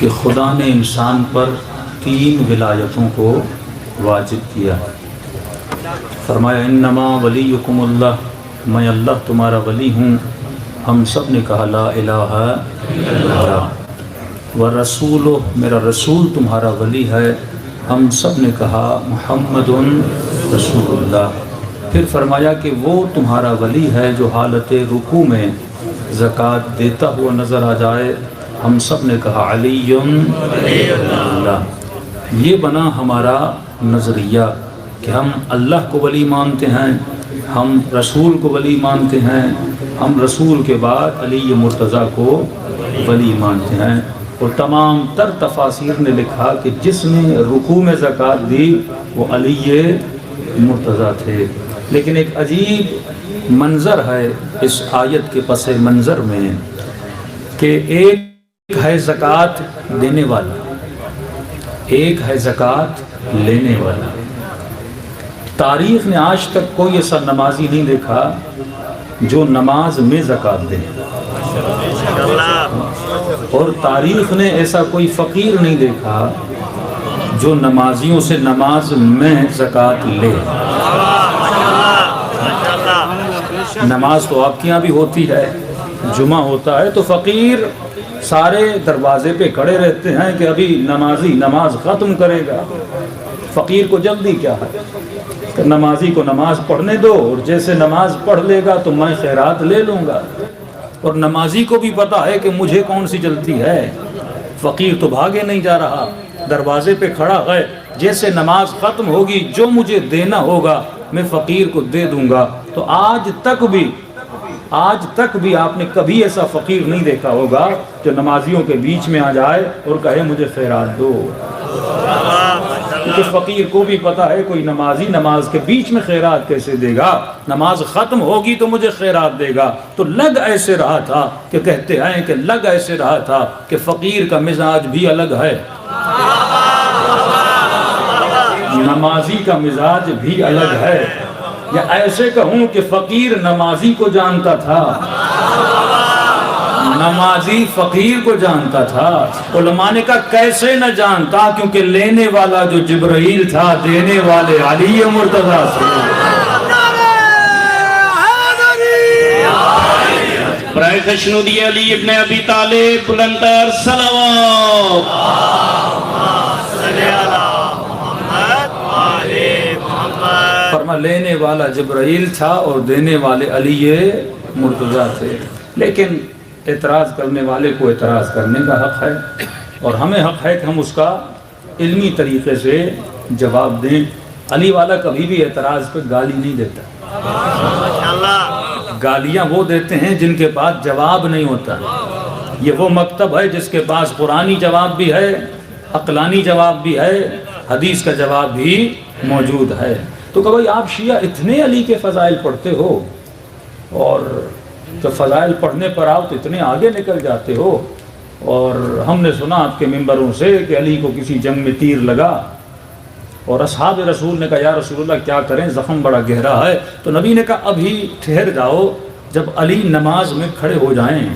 کہ خدا نے انسان پر 3 ولایتوں کو واجب کیا ہے۔ فرمایا انما ولیکم اللہ، میں اللہ تمہارا ولی ہوں۔ ہم سب نے کہا لا الہ الا اللہ۔ ورسول، میرا رسول تمہارا ولی ہے۔ ہم سب نے کہا محمد رسول اللہ۔ پھر فرمایا کہ وہ تمہارا ولی ہے جو حالت رکوع میں زکوٰۃ دیتا ہوا نظر آ جائے۔ ہم سب نے کہا علی اللہ۔ یہ بنا ہمارا نظریہ کہ ہم اللہ کو ولی مانتے ہیں، ہم رسول کو ولی مانتے ہیں، ہم رسول کے بعد علی مرتضیٰ کو ولی مانتے ہیں۔ اور تمام تر تفاسیر نے لکھا کہ جس نے رکوع میں زکوٰۃ دی وہ علی مرتضیٰ تھے۔ لیکن ایک عجیب منظر ہے اس آیت کے پس منظر میں کہ ایک ہے زکوٰۃ دینے والا، ایک ہے زکوٰۃ لینے والا۔ تاریخ نے آج تک کوئی ایسا نمازی نہیں دیکھا جو نماز میں زکوٰۃ دے، اور تاریخ نے ایسا کوئی فقیر نہیں دیکھا جو نمازیوں سے نماز میں زکوٰۃ لے۔ نماز تو آپ کے یہاں بھی ہوتی ہے، جمعہ ہوتا ہے تو فقیر سارے دروازے پہ کھڑے رہتے ہیں کہ ابھی نمازی نماز ختم کرے گا۔ فقیر کو جلدی کیا ہے کہ نمازی کو نماز پڑھنے دو، اور جیسے نماز پڑھ لے گا تو میں خیرات لے لوں گا۔ اور نمازی کو بھی پتا ہے کہ مجھے کون سی جلدی ہے۔ فقیر تو بھاگے نہیں جا رہا، دروازے پہ کھڑا ہے، جیسے نماز ختم ہوگی جو مجھے دینا ہوگا میں فقیر کو دے دوں گا۔ تو آج تک بھی آپ نے کبھی ایسا فقیر نہیں دیکھا ہوگا جو نمازیوں کے بیچ میں آ جائے اور کہے مجھے خیرات دو۔ کیونکہ فقیر کو بھی پتا ہے کوئی نمازی نماز کے بیچ میں خیرات کیسے دے گا، نماز ختم ہوگی تو مجھے خیرات دے گا۔ تو لگ ایسے رہا تھا کہ کہتے ہیں کہ لگ ایسے رہا تھا کہ فقیر کا مزاج بھی الگ ہے، نمازی کا مزاج بھی الگ ہے۔ یا ایسے کہوں کہ فقیر نمازی کو جانتا تھا، نمازی فقیر کو جانتا تھا۔ علماء نے کہا کیسے نہ جانتا، کیونکہ لینے والا جو جبرائیل تھا، دینے والے علی مرتضیٰ تھے۔ برائے خشنودی علی ابن ابی طالب بلندر صلوات۔ فرما لینے والا جبرائیل تھا اور دینے والے علی مرتضیٰ تھے۔ لیکن اعتراض کرنے والے کو اعتراض کرنے کا حق ہے، اور ہمیں حق ہے کہ ہم اس کا علمی طریقے سے جواب دیں۔ علی والا کبھی بھی اعتراض پہ گالی نہیں دیتا، گالیاں وہ دیتے ہیں جن کے پاس جواب نہیں ہوتا۔ یہ وہ مکتب ہے جس کے پاس قرآنی جواب بھی ہے، عقلانی جواب بھی ہے، حدیث کا جواب بھی موجود ہے۔ تو کہ بھائی آپ شیعہ اتنے علی کے فضائل پڑھتے ہو، اور جب فضائل پڑھنے پر آؤ تو اتنے آگے نکل جاتے ہو، اور ہم نے سنا آپ کے ممبروں سے کہ علی کو کسی جنگ میں تیر لگا، اور اصحاب رسول نے کہا یا رسول اللہ کیا کریں، زخم بڑا گہرا ہے۔ تو نبی نے کہا ابھی ٹھہر جاؤ، جب علی نماز میں کھڑے ہو جائیں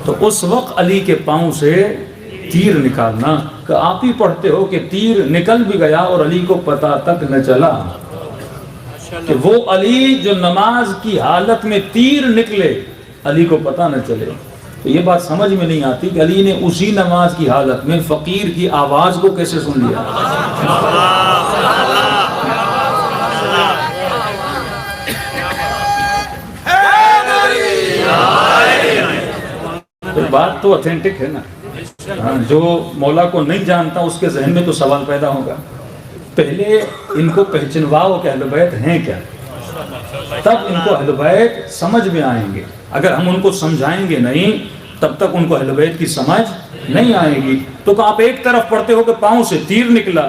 تو اس وقت علی کے پاؤں سے تیر نکالنا۔ کہ آپ ہی پڑھتے ہو کہ تیر نکل بھی گیا اور علی کو پتہ تک نہ چلا، کہ وہ علی جو نماز کی حالت میں تیر نکلے علی کو پتہ نہ چلے۔ تو یہ بات سمجھ میں نہیں آتی کہ علی نے اسی نماز کی حالت میں فقیر کی آواز کو کیسے سن لیا۔ بات تو اوتھینٹک ہے نا، جو مولا کو نہیں جانتا اس کے ذہن میں تو سوال پیدا ہوگا۔ پہلے ان کو پہچنواؤ کہ اہل بیت ہیں کیا، تب ان کو اہل بیت سمجھ میں آئیں گے۔ اگر ہم ان کو سمجھائیں گے نہیں تب تک ان کو اہل بیت کی سمجھ نہیں آئے گی۔ تو کہ آپ ایک طرف پڑھتے ہو کہ پاؤں سے تیر نکلا،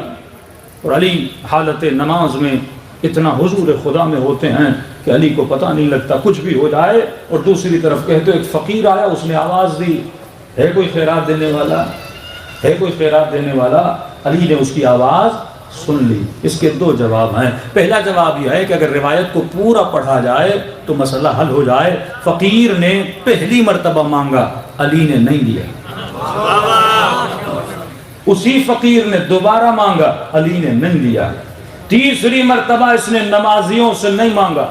اور علی حالت نماز میں اتنا حضور خدا میں ہوتے ہیں کہ علی کو پتہ نہیں لگتا کچھ بھی ہو جائے، اور دوسری طرف کہتے ہو ایک فقیر آیا اس نے آواز دی، ہے کوئی خیرات دینے والا، ہے کوئی خیرات دینے والا، علی نے اس کی آواز سن لی۔ اس کے دو جواب ہیں۔ پہلا جواب یہ ہے کہ اگر روایت کو پورا پڑھا جائے تو مسئلہ حل ہو جائے۔ فقیر نے پہلی مرتبہ مانگا، علی نے نہیں دیا۔ اسی فقیر نے دوبارہ مانگا، علی نے نہیں دیا۔ تیسری مرتبہ اس نے نمازیوں سے نہیں مانگا،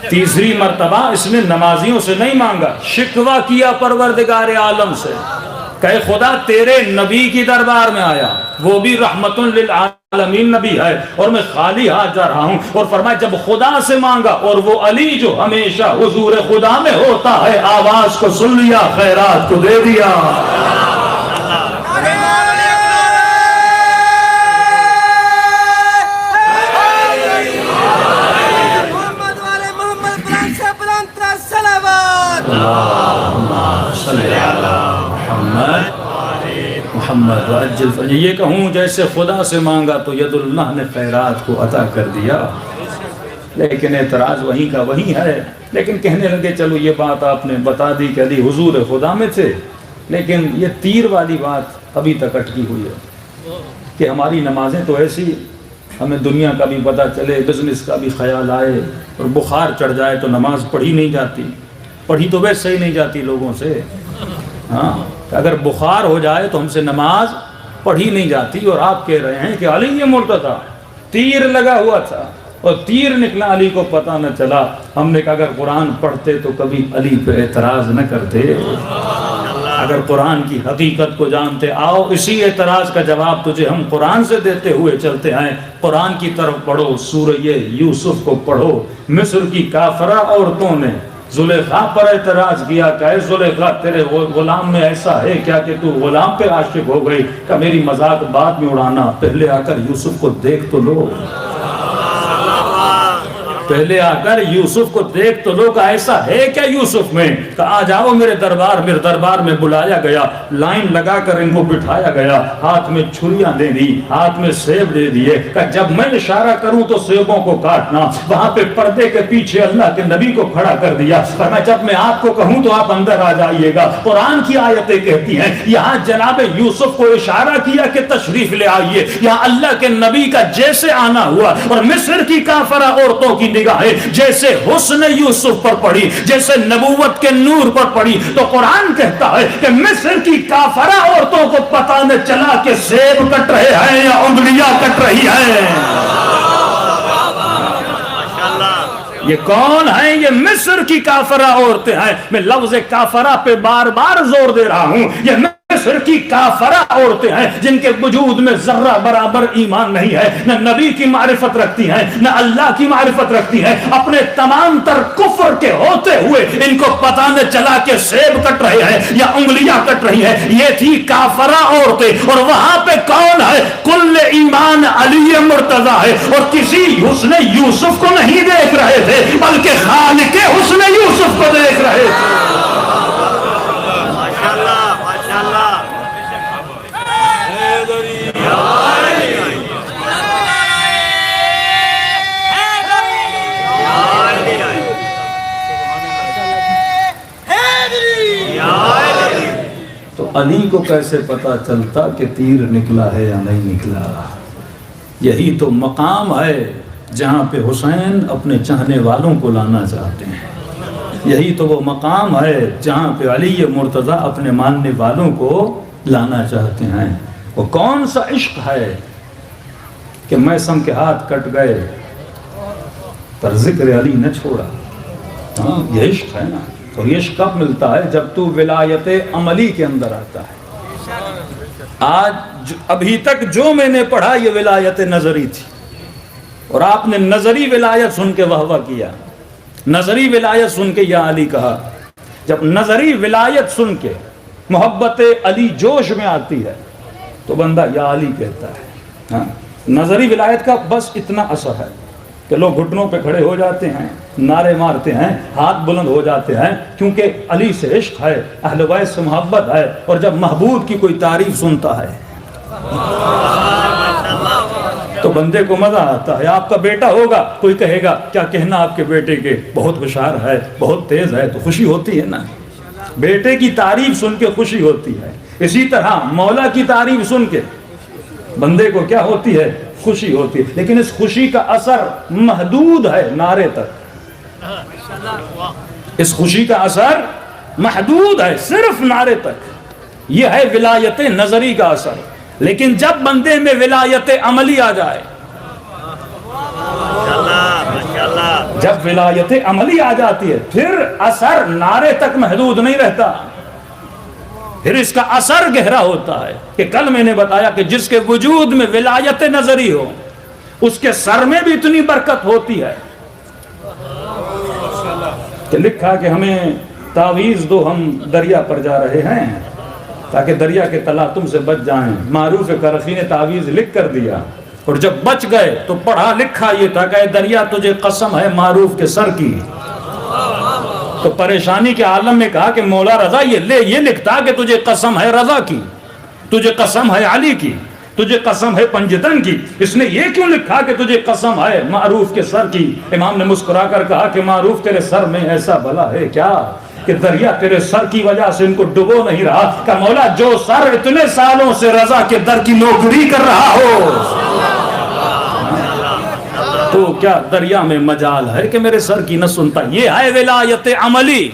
تیسری مرتبہ اس نے نمازیوں سے نہیں مانگا، شکوہ کیا پروردگار عالم سے کہ خدا تیرے نبی کی دربار میں آیا، وہ بھی رحمت للعالمین نبی ہے، اور میں خالی ہاتھ جا رہا ہوں، اور فرمایا جب خدا سے مانگا اور وہ علی جو ہمیشہ حضور خدا میں ہوتا ہے آواز کو سن لیا، خیرات کو دے دیا۔ محمد وعجل، یہ کہوں جیسے خدا سے مانگا تو ید اللہ نے خیرات کو عطا کر دیا، لیکن اعتراض وہیں کا وہیں ہے۔ لیکن کہنے لگے چلو یہ بات آپ نے بتا دی کہ علی حضور خدا میں تھے، لیکن یہ تیر والی بات ابھی تک اٹکی ہوئی ہے کہ ہماری نمازیں تو ایسی، ہمیں دنیا کا بھی پتہ چلے، بزنس کا بھی خیال آئے، اور بخار چڑھ جائے تو نماز پڑھی نہیں جاتی، پڑھی تو ویسے ہی نہیں جاتی لوگوں سے۔ ہاں، اگر بخار ہو جائے تو ہم سے نماز پڑھی نہیں جاتی، اور آپ کہہ رہے ہیں کہ علی مرتضیٰ تیر لگا ہوا تھا اور تیر نکلا، علی کو پتہ نہ چلا۔ ہم نے کہا اگر قرآن پڑھتے تو کبھی علی پہ اعتراض نہ کرتے، اگر قرآن کی حقیقت کو جانتے۔ آؤ اسی اعتراض کا جواب تجھے ہم قرآن سے دیتے ہوئے چلتے ہیں۔ قرآن کی طرف پڑھو، سورہ یوسف کو پڑھو۔ مصر کی کافرہ عورتوں نے زلیخا پر اعتراض کیا کہ اے زلیخا تیرے غلام میں ایسا ہے کیا کہ تو غلام پہ عاشق ہو گئی؟ کہ میری مذاق بعد میں اڑانا، پہلے آ کر یوسف کو دیکھ تو لو، پہلے آ کر یوسف کو دیکھ تو لو کہ ایسا ہے کیا یوسف میں؟ کہ آ جاؤ میرے دربار میں بلایا گیا، لائن لگا کر ان کو بٹھایا گیا، ہاتھ میں چھریاں دے دی، ہاتھ میں سیب دے دیے کہ جب میں اشارہ کروں تو سیبوں کو کاٹنا۔ وہاں پہ پردے کے پیچھے اللہ کے نبی کو کھڑا کر دیا، فرمایا جب میں آپ کو کہوں تو آپ اندر آ جائیے گا۔ قرآن کی آیتیں کہتی ہیں یہاں جناب یوسف کو اشارہ کیا کہ تشریف لے آئیے، یہاں اللہ کے نبی کا جیسے آنا ہوا، اور مصر کی کافرہ عورتوں کی نگاہیں جیسے حسن یوسف پر پڑی، جیسے نبوت کے نور پر پڑی، تو قرآن کہتا ہے کہ مصر کی کافرہ عورتوں کو پتہ نہ چلا کہ سیب کٹ رہے ہیں یا انگلیاں کٹ رہی ہیں۔ یہ کون ہیں؟ یہ مصر کی کافرہ عورتیں ہیں۔ میں لفظ کافرہ پہ بار بار زور دے رہا ہوں، یہ مصر کی کافرہ عورتیں ہیں جن کے وجود میں ذرہ برابر ایمان نہیں ہے، نہ نبی کی معرفت رکھتی ہیں، نہ اللہ کی معرفت رکھتی ہیں۔ اپنے تمام تر کفر کے ہوتے ہوئے ان کو پتہ نہ چلا کہ سیب کٹ رہے ہیں یا انگلیاں کٹ رہی ہیں۔ یہ تھی کافرہ عورتیں، اور وہاں پہ کون ہے؟ کل ایمان علی مرتضیٰ ہے، اور کسی حسن یوسف کو نہیں دیکھ رہے تھے بلکہ خالق حسن یوسف کو دیکھ رہے تھے۔ تو علی کو کیسے پتا چلتا کہ تیر نکلا ہے یا نہیں نکلا؟ یہی تو مقام ہے جہاں پہ حسین اپنے چاہنے والوں کو لانا چاہتے ہیں، یہی تو وہ مقام ہے جہاں پہ علی مرتضیٰ اپنے ماننے والوں کو لانا چاہتے ہیں۔ وہ کون سا عشق ہے کہ میثم کے ہاتھ کٹ گئے پر ذکر علی نہ چھوڑا؟ ہاں یہ عشق ہے نا، اور یہ عشق کب ملتا ہے؟ جب تو ولایت عملی کے اندر آتا ہے۔ آج ابھی تک جو میں نے پڑھا یہ ولایت نظری تھی، اور آپ نے نظری ولایت سن کے واہ واہ کیا، نظری ولایت سن کے یا علی کہا۔ جب نظری ولایت سن کے محبت علی جوش میں آتی ہے تو بندہ یا علی کہتا ہے۔ ہاں نظری ولایت کا بس اتنا اثر ہے کہ لوگ گھٹنوں پہ کھڑے ہو جاتے ہیں، نعرے مارتے ہیں، ہاتھ بلند ہو جاتے ہیں، کیونکہ علی سے عشق ہے، اہل بیت سے محبت ہے۔ اور جب محبوب کی کوئی تعریف سنتا ہے تو بندے کو مزہ آتا ہے۔ آپ کا بیٹا ہوگا، کوئی کہے گا کیا کہنا آپ کے بیٹے کے، بہت ہوشیار ہے، بہت تیز ہے، تو خوشی ہوتی ہے نا، بیٹے کی تعریف سن کے خوشی ہوتی ہے۔ اسی طرح مولا کی تعریف سن کے بندے کو کیا ہوتی ہے؟ خوشی ہوتی ہے، لیکن اس خوشی کا اثر محدود ہے نعرے تک، اس خوشی کا اثر محدود ہے صرف نعرے تک، یہ ہے ولایت نظری کا اثر. لیکن جب بندے میں ولایت عملی آ جائے، جب ولایت عملی آ جاتی ہے، پھر اثر نعرے تک محدود نہیں رہتا، پھر اس کا اثر گہرا ہوتا ہے. کہ کل میں نے بتایا کہ جس کے وجود میں ولایت نظری ہو، اس کے سر میں بھی اتنی برکت ہوتی ہے کہ لکھا کہ ہمیں تعویذ دو، ہم دریا پر جا رہے ہیں تاکہ دریا کے تلاطم سے بچ جائیں. معروف کرخی نے تعویذ لکھ کر دیا، اور جب بچ گئے تو پڑھا لکھا یہ تھا کہ اے دریا تجھے قسم ہے معروف کے سر کی. تو پریشانی کے عالم میں کہا کہ مولا رضا یہ لکھتا کہ تجھے قسم ہے رضا کی، تجھے قسم ہے علی کی، تجھے قسم ہے پنجتن کی، اس نے یہ کیوں لکھا کہ تجھے قسم ہے معروف کے سر کی؟ امام نے مسکرا کر کہا کہ معروف تیرے سر میں ایسا بلا ہے کیا کہ دریا تیرے سر کی وجہ سے ان کو ڈبو نہیں رہا. کہ مولا جو سر اتنے سالوں سے رضا کے در کی نوکری کر رہا ہو، تو کیا دریا میں مجال ہے کہ میرے سر کی نہ سنتا؟ یہ ہے ولایت عملی.